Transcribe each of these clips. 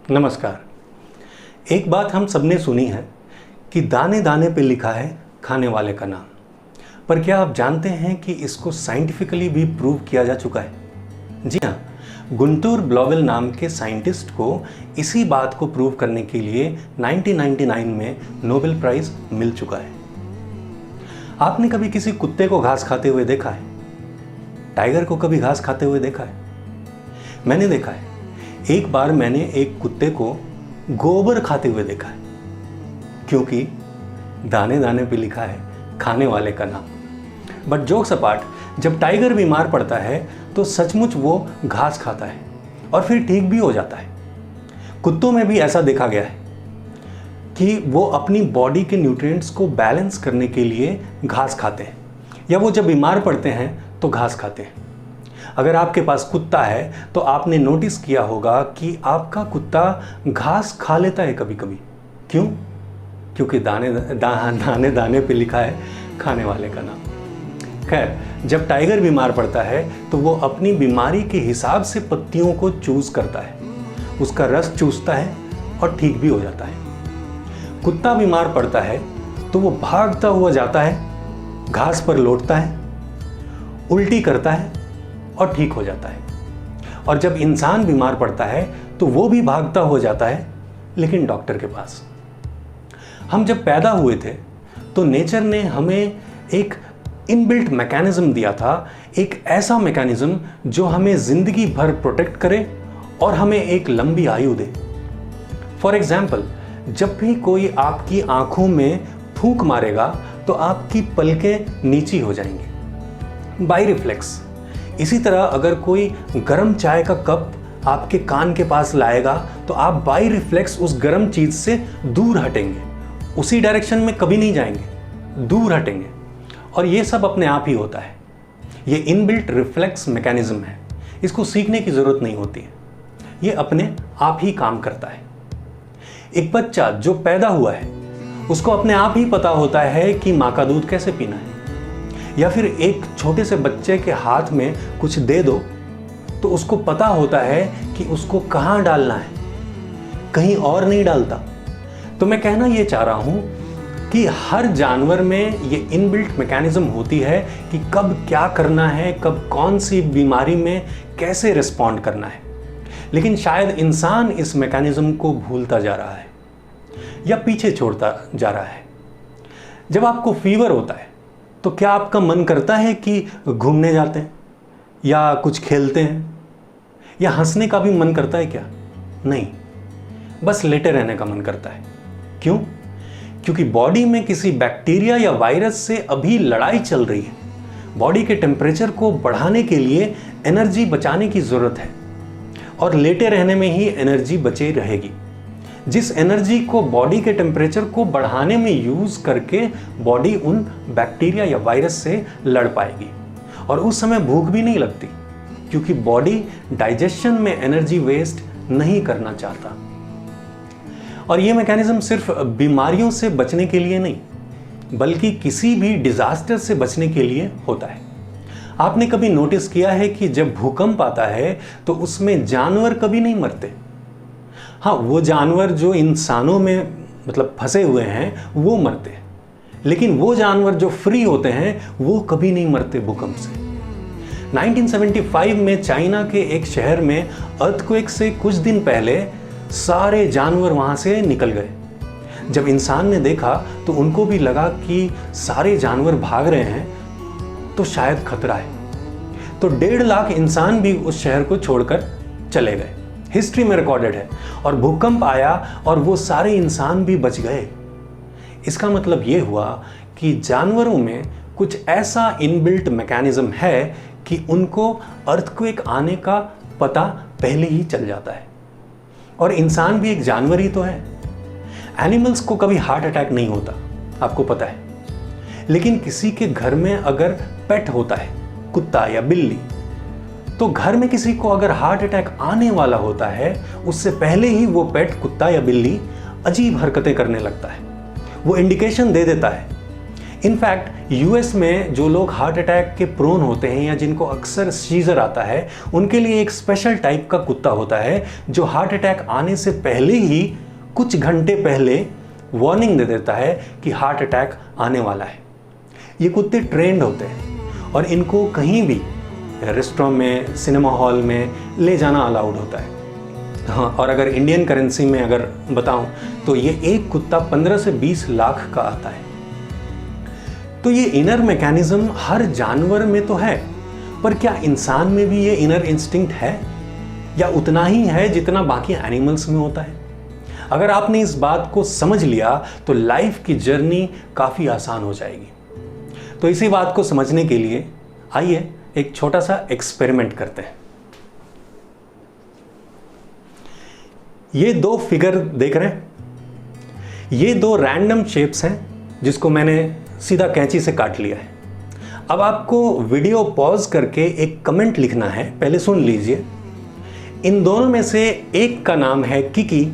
नमस्कार। एक बात हम सबने सुनी है कि दाने दाने पे लिखा है खाने वाले का नाम। पर क्या आप जानते हैं कि इसको साइंटिफिकली भी प्रूव किया जा चुका है? जी हाँ, गुंटूर ब्लॉवेल नाम के साइंटिस्ट को इसी बात को प्रूव करने के लिए 1999 में नोबेल प्राइज मिल चुका है। आपने कभी किसी कुत्ते को घास खाते हुए देखा है? टाइगर को कभी घास खाते हुए देखा है? मैंने देखा है। एक बार मैंने एक कुत्ते को गोबर खाते हुए देखा है, क्योंकि दाने दाने पे लिखा है खाने वाले का नाम। बट जोक्स अपार्ट, जब टाइगर बीमार पड़ता है तो सचमुच वो घास खाता है और फिर ठीक भी हो जाता है। कुत्तों में भी ऐसा देखा गया है कि वो अपनी बॉडी के न्यूट्रिएंट्स को बैलेंस करने के लिए घास खाते हैं, या वो जब बीमार पड़ते हैं तो घास खाते हैं। अगर आपके पास कुत्ता है तो आपने नोटिस किया होगा कि आपका कुत्ता घास खा लेता है कभी कभी। क्यों? क्योंकि दाने दाने पे लिखा है खाने वाले का नाम। खैर, जब टाइगर बीमार पड़ता है तो वो अपनी बीमारी के हिसाब से पत्तियों को चूज करता है, उसका रस चूसता है और ठीक भी हो जाता है। कुत्ता बीमार पड़ता है तो वो भागता हुआ जाता है, घास पर लौटता है, उल्टी करता है और ठीक हो जाता है। और जब इंसान बीमार पड़ता है तो वो भी भागता हो जाता है, लेकिन डॉक्टर के पास। हम जब पैदा हुए थे तो नेचर ने हमें एक इनबिल्ट मैकेनिज्म दिया था, एक ऐसा मैकेनिज्म जो हमें जिंदगी भर प्रोटेक्ट करे और हमें एक लंबी आयु दे। फॉर एग्जाम्पल, जब भी कोई आपकी आंखों में फूंक मारेगा तो आपकी पलकें नीची हो जाएंगी, बाय रिफ्लेक्स। इसी तरह अगर कोई गर्म चाय का कप आपके कान के पास लाएगा तो आप बाय रिफ्लेक्स उस गर्म चीज से दूर हटेंगे, उसी डायरेक्शन में कभी नहीं जाएंगे, दूर हटेंगे। और ये सब अपने आप ही होता है। ये इनबिल्ट रिफ्लेक्स मैकेनिज्म है, इसको सीखने की जरूरत नहीं होती है, ये अपने आप ही काम करता है। एक बच्चा जो पैदा हुआ है उसको अपने आप ही पता होता है कि माँ का दूध कैसे पीना है। या फिर एक छोटे से बच्चे के हाथ में कुछ दे दो तो उसको पता होता है कि उसको कहाँ डालना है, कहीं और नहीं डालता। तो मैं कहना ये चाह रहा हूँ कि हर जानवर में ये इनबिल्ट मैकेनिज्म होती है कि कब क्या करना है, कब कौन सी बीमारी में कैसे रिस्पॉन्ड करना है। लेकिन शायद इंसान इस मैकेनिज्म को भूलता जा रहा है या पीछे छोड़ता जा रहा है। जब आपको फीवर होता है तो क्या आपका मन करता है कि घूमने जाते हैं या कुछ खेलते हैं या हंसने का भी मन करता है क्या? नहीं, बस लेटे रहने का मन करता है। क्यों? क्योंकि बॉडी में किसी बैक्टीरिया या वायरस से अभी लड़ाई चल रही है। बॉडी के टेम्परेचर को बढ़ाने के लिए एनर्जी बचाने की जरूरत है और लेटे रहने में ही एनर्जी बची रहेगी। जिस एनर्जी को बॉडी के टेम्परेचर को बढ़ाने में यूज करके बॉडी उन बैक्टीरिया या वायरस से लड़ पाएगी और उस समय भूख भी नहीं लगती, क्योंकि बॉडी डाइजेशन में एनर्जी वेस्ट नहीं करना चाहता। और ये मैकेनिज्म सिर्फ बीमारियों से बचने के लिए नहीं, बल्कि किसी भी डिजास्टर से बचने के लिए होता है। आपने कभी नोटिस किया है कि जब भूकंप आता है तो उसमें जानवर कभी नहीं मरते? हाँ, वो जानवर जो इंसानों में फंसे हुए हैं वो मरते हैं, लेकिन वो जानवर जो फ्री होते हैं वो कभी नहीं मरते भूकंप से। 1975 में चाइना के एक शहर में अर्थक्वेक से कुछ दिन पहले सारे जानवर वहां से निकल गए। जब इंसान ने देखा तो उनको भी लगा कि सारे जानवर भाग रहे हैं तो शायद खतरा है, तो 1.5 लाख इंसान भी उस शहर को छोड़कर चले गए। हिस्ट्री में रिकॉर्डेड है। और भूकंप आया और वो सारे इंसान भी बच गए। इसका मतलब ये हुआ कि जानवरों में कुछ ऐसा इनबिल्ट मैकेनिज्म है कि उनको अर्थक्वेक आने का पता पहले ही चल जाता है। और इंसान भी एक जानवर ही तो है। एनिमल्स को कभी हार्ट अटैक नहीं होता, आपको पता है। लेकिन किसी के घर में अगर पेट होता है, कुत्ता या बिल्ली, तो घर में किसी को अगर हार्ट अटैक आने वाला होता है उससे पहले ही वो पेट, कुत्ता या बिल्ली, अजीब हरकतें करने लगता है। वो इंडिकेशन दे देता है। इनफैक्ट यूएस में जो लोग हार्ट अटैक के प्रोन होते हैं या जिनको अक्सर सीजर आता है, उनके लिए एक स्पेशल टाइप का कुत्ता होता है जो हार्ट अटैक आने से पहले ही कुछ घंटे पहले वार्निंग दे देता है कि हार्ट अटैक आने वाला है। ये कुत्ते ट्रेंड होते हैं और इनको कहीं भी रेस्टोरेंट में, सिनेमा हॉल में ले जाना अलाउड होता है। हाँ, और अगर इंडियन करेंसी में अगर बताऊं तो ये एक कुत्ता 15 से 20 लाख का आता है। तो ये इनर मैकेनिज्म हर जानवर में तो है, पर क्या इंसान में भी ये इनर इंस्टिंक्ट है या उतना ही है जितना बाकी एनिमल्स में होता है? अगर आपने इस बात को समझ लिया तो लाइफ की जर्नी काफ़ी आसान हो जाएगी। तो इसी बात को समझने के लिए आइए एक छोटा सा एक्सपेरिमेंट करते हैं। ये दो फिगर देख रहे हैं, ये दो रैंडम शेप्स हैं जिसको मैंने सीधा कैंची से काट लिया है। अब आपको वीडियो पॉज करके एक कमेंट लिखना है, पहले सुन लीजिए। इन दोनों में से एक का नाम है किकी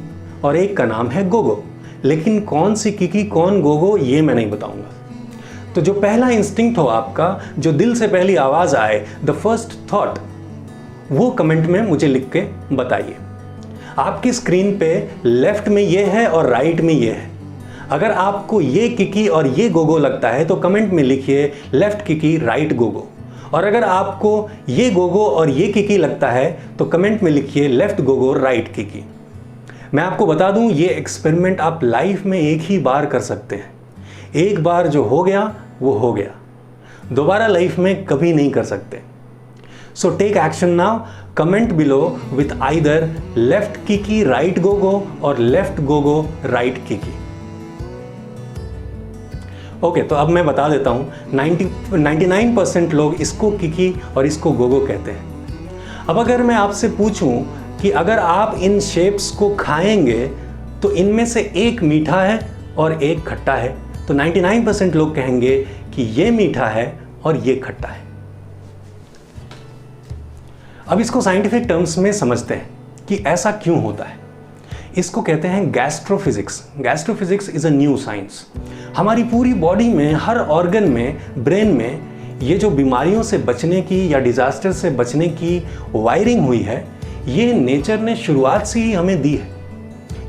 और एक का नाम है गोगो, लेकिन कौन सी किकी कौन गोगो ये मैं नहीं बताऊंगा। तो जो पहला इंस्टिंक्ट हो आपका, जो दिल से पहली आवाज आए, द फर्स्ट थॉट, वो कमेंट में मुझे लिख के बताइए। आपकी स्क्रीन पे लेफ्ट में ये है और राइट में ये है। अगर आपको ये किकी और ये गोगो लगता है तो कमेंट में लिखिए लेफ्ट किकी राइट गोगो, और अगर आपको ये गोगो और ये किकी लगता है तो कमेंट में लिखिए लेफ्ट गोगो राइट किकी। मैं आपको बता दूं, ये एक्सपेरिमेंट आप लाइफ में एक ही बार कर सकते हैं। एक बार जो हो गया वो हो गया, दोबारा लाइफ में कभी नहीं कर सकते। So take action now, comment below with either left kiki right gogo और left gogo right kiki. Okay, तो अब मैं बता देता हूं, 99% लोग इसको किकी और इसको गोगो कहते हैं। अब अगर मैं आपसे पूछूं कि अगर आप इन शेप्स को खाएंगे तो इनमें से एक मीठा है और एक खट्टा है, तो 99% लोग कहेंगे कि ये मीठा है और ये खट्टा है। अब इसको साइंटिफिक टर्म्स में समझते हैं कि ऐसा क्यों होता है। इसको कहते हैं गैस्ट्रोफिजिक्स। गैस्ट्रोफिजिक्स इज अ न्यू साइंस। हमारी पूरी बॉडी में, हर ऑर्गन में, ब्रेन में ये जो बीमारियों से बचने की या डिजास्टर से बचने की वायरिंग हुई है, ये नेचर ने शुरुआत से ही हमें दी है।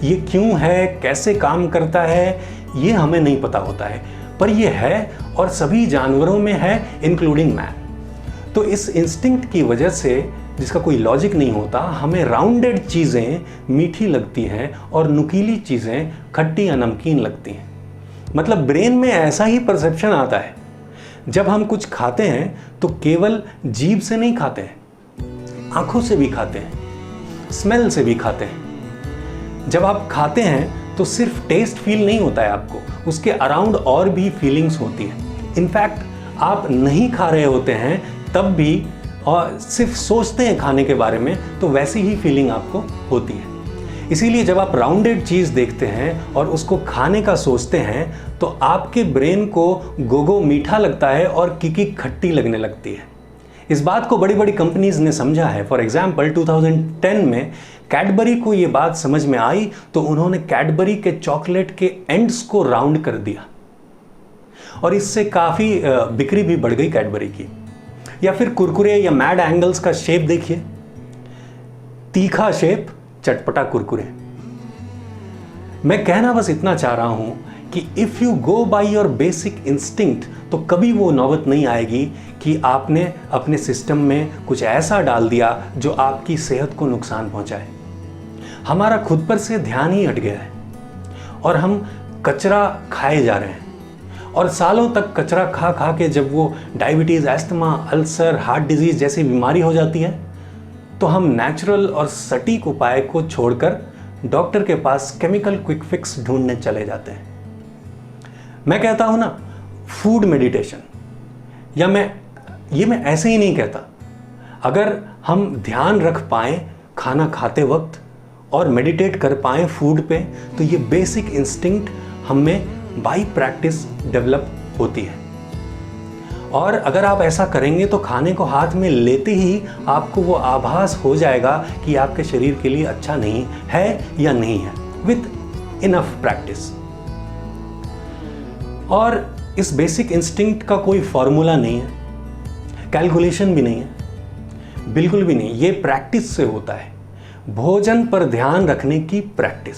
ये क्यों है, कैसे काम करता है, ये हमें नहीं पता होता है, पर ये है और सभी जानवरों में है, इंक्लूडिंग मैन। तो इस इंस्टिंक्ट की वजह से, जिसका कोई लॉजिक नहीं होता, हमें राउंडेड चीज़ें मीठी लगती हैं और नुकीली चीज़ें खट्टी या नमकीन लगती हैं। मतलब ब्रेन में ऐसा ही परसेप्शन आता है। जब हम कुछ खाते हैं तो केवल जीभ से नहीं खाते हैं, आंखों से भी खाते हैं, स्मेल से भी खाते हैं। जब आप खाते हैं तो सिर्फ टेस्ट फील नहीं होता है आपको, उसके अराउंड और भी फीलिंग्स होती हैं। इनफैक्ट आप नहीं खा रहे होते हैं तब भी और सिर्फ सोचते हैं खाने के बारे में तो वैसी ही फीलिंग आपको होती है। इसीलिए जब आप राउंडेड चीज़ देखते हैं और उसको खाने का सोचते हैं तो आपके ब्रेन को गोगो मीठा लगता है और किकी खट्टी लगने लगती है। इस बात को बड़ी बड़ी कंपनीज ने समझा है। फॉर एग्जाम्पल 2010 में कैडबरी को ये बात समझ में आई तो उन्होंने कैडबरी के चॉकलेट के एंड्स को राउंड कर दिया और इससे काफ़ी बिक्री भी बढ़ गई कैडबरी की। या फिर कुरकुरे या मैड एंगल्स का शेप देखिए, तीखा शेप, चटपटा कुरकुरे। मैं कहना बस इतना चाह रहा हूं कि if you go by your basic instinct तो कभी वो नौबत नहीं आएगी कि आपने अपने सिस्टम में कुछ ऐसा डाल दिया जो आपकी सेहत को नुकसान पहुंचाए। हमारा खुद पर से ध्यान ही हट गया है और हम कचरा खाए जा रहे हैं, और सालों तक कचरा खा खा के जब वो diabetes, asthma, ulcer, heart disease जैसी बीमारी हो जाती है तो हम नेचुरल और सटीक उपाय को छोड़कर डॉक्टर के पास केमिकल क्विक फिक्स ढूंढने चले जाते हैं। मैं कहता हूं ना, फूड मेडिटेशन, या मैं ऐसे ही नहीं कहता। अगर हम ध्यान रख पाएं खाना खाते वक्त और मेडिटेट कर पाएं फूड पे, तो ये बेसिक इंस्टिंक्ट हमें बाई प्रैक्टिस डेवलप होती है। और अगर आप ऐसा करेंगे तो खाने को हाथ में लेते ही आपको वो आभास हो जाएगा कि आपके शरीर के लिए अच्छा नहीं है या नहीं है, विथ इनफ प्रैक्टिस। और इस बेसिक इंस्टिंक्ट का कोई फॉर्मूला नहीं है, कैलकुलेशन भी नहीं है, बिल्कुल भी नहीं। ये प्रैक्टिस से होता है, भोजन पर ध्यान रखने की प्रैक्टिस।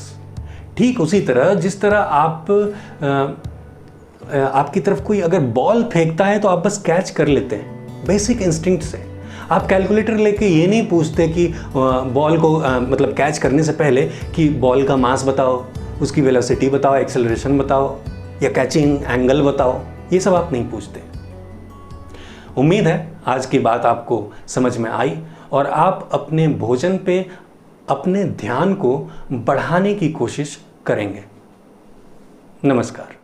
ठीक उसी तरह जिस तरह आपकी तरफ कोई अगर बॉल फेंकता है तो आप बस कैच कर लेते हैं बेसिक इंस्टिंक्ट से। आप कैलकुलेटर लेके ये नहीं पूछते कि बॉल को मतलब कैच करने से पहले कि बॉल का मास बताओ, उसकी वेलोसिटी बताओ, एक्सेलरेशन बताओ या कैचिंग एंगल बताओ, ये सब आप नहीं पूछते। उम्मीद है आज की बात आपको समझ में आई और आप अपने भोजन पे अपने ध्यान को बढ़ाने की कोशिश करेंगे। नमस्कार।